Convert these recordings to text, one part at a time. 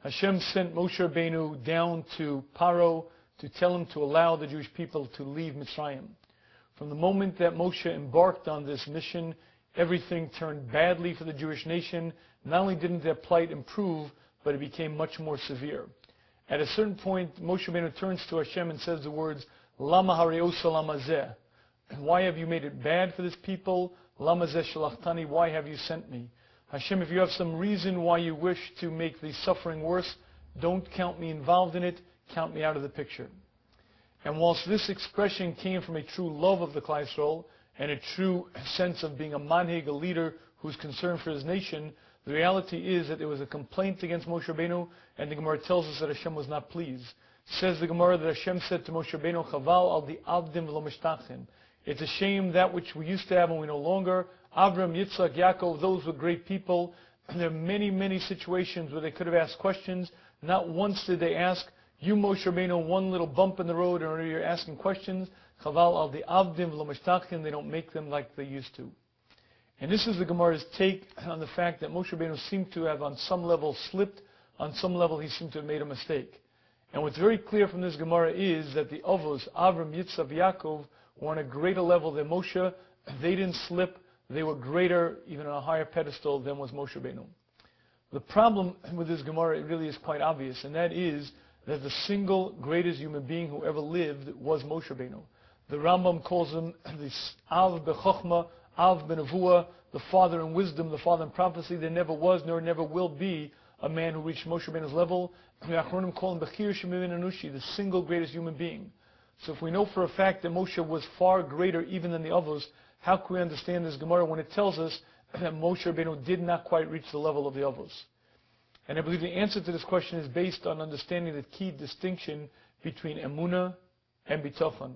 Hashem sent Moshe Rabbeinu down to Paro to tell him to allow the Jewish people to leave Mitzrayim. From the moment that Moshe embarked on this mission, everything turned badly for the Jewish nation. Not only didn't their plight improve, but it became much more severe. At a certain point, Moshe Rabbeinu turns to Hashem and says the words, Lama hareosa lama zeh. Why have you made it bad for this people? Lama zeh shalachtani, why have you sent me? Hashem, if you have some reason why you wish to make the suffering worse, don't count me involved in it, count me out of the picture. And whilst this expression came from a true love of the Klal Yisrael and a true sense of being a manhig, a leader who's concerned for his nation, the reality is that there was a complaint against Moshe Rabbeinu, and the Gemara tells us that Hashem was not pleased. Says the Gemara that Hashem said to Moshe Rabbeinu, Chaval al di avdim v'lo mishtachin. It's a shame that which we used to have and we no longer. Avram, Yitzchak, Yaakov, those were great people. And there are many, many situations where they could have asked questions. Not once did they ask, you Moshe Rabbeinu, one little bump in the road or you're asking questions. Chaval al di avdim v'lo mishtachin. They don't make them like they used to. And this is the Gemara's take on the fact that Moshe Rabbeinu seemed to have on some level slipped, on some level he seemed to have made a mistake. And what's very clear from this Gemara is that the Avos, Avram, Yitzchak, Yaakov, were on a greater level than Moshe. They didn't slip. They were greater, even on a higher pedestal than was Moshe Rabbeinu. The problem with this Gemara, it really is quite obvious, and that is that the single greatest human being who ever lived was Moshe Rabbeinu. The Rambam calls him the Av B'Chochma, Av B'Nevuah, the father in wisdom, the father in prophecy. There never was, nor never will be a man who reached Moshe Rabbeinu's level. The Achronim call him Bechir Shemivin Anushi, the single greatest human being. So if we know for a fact that Moshe was far greater even than the others, how can we understand this Gemara when it tells us that Moshe Rabbeinu did not quite reach the level of the others? And I believe the answer to this question is based on understanding the key distinction between Emunah and Bitachon.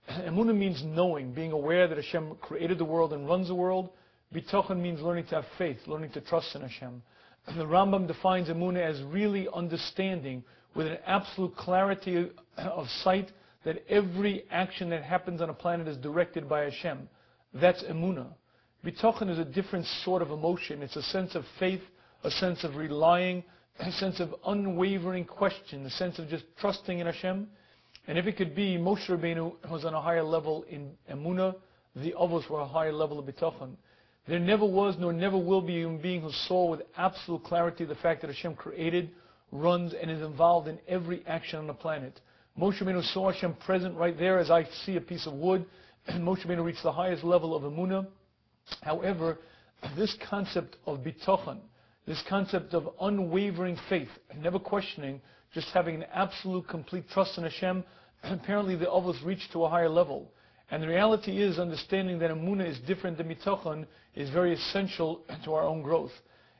Emunah means knowing, being aware that Hashem created the world and runs the world. Bitachon means learning to have faith, learning to trust in Hashem. And the Rambam defines Emunah as really understanding with an absolute clarity of sight that every action that happens on a planet is directed by Hashem. That's Emunah. Bitachon is a different sort of emotion. It's a sense of faith, a sense of relying, a sense of unwavering question, a sense of just trusting in Hashem. And if it could be, Moshe Rabbeinu was on a higher level in Emunah, the others were a higher level of Bitachon. There never was, nor never will be a human being who saw with absolute clarity the fact that Hashem created, runs, and is involved in every action on the planet. Moshe Rabbeinu saw Hashem present right there as I see a piece of wood, and Moshe Rabbeinu reached the highest level of Emunah. However, this concept of Bitachon, this concept of unwavering faith, never questioning, just having an absolute, complete trust in Hashem, apparently the others reached to a higher level. And the reality is, understanding that Emunah is different than Bitachon is very essential to our own growth.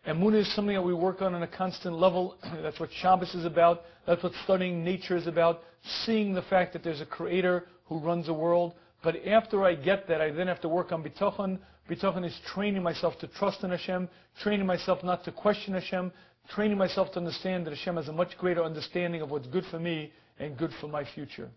Emunah is something that we work on a constant level. That's what Shabbos is about. That's what studying nature is about. Seeing the fact that there's a creator who runs the world. But after I get that, I then have to work on Bitachon. Bitachon is training myself to trust in Hashem, training myself not to question Hashem, training myself to understand that Hashem has a much greater understanding of what's good for me and good for my future.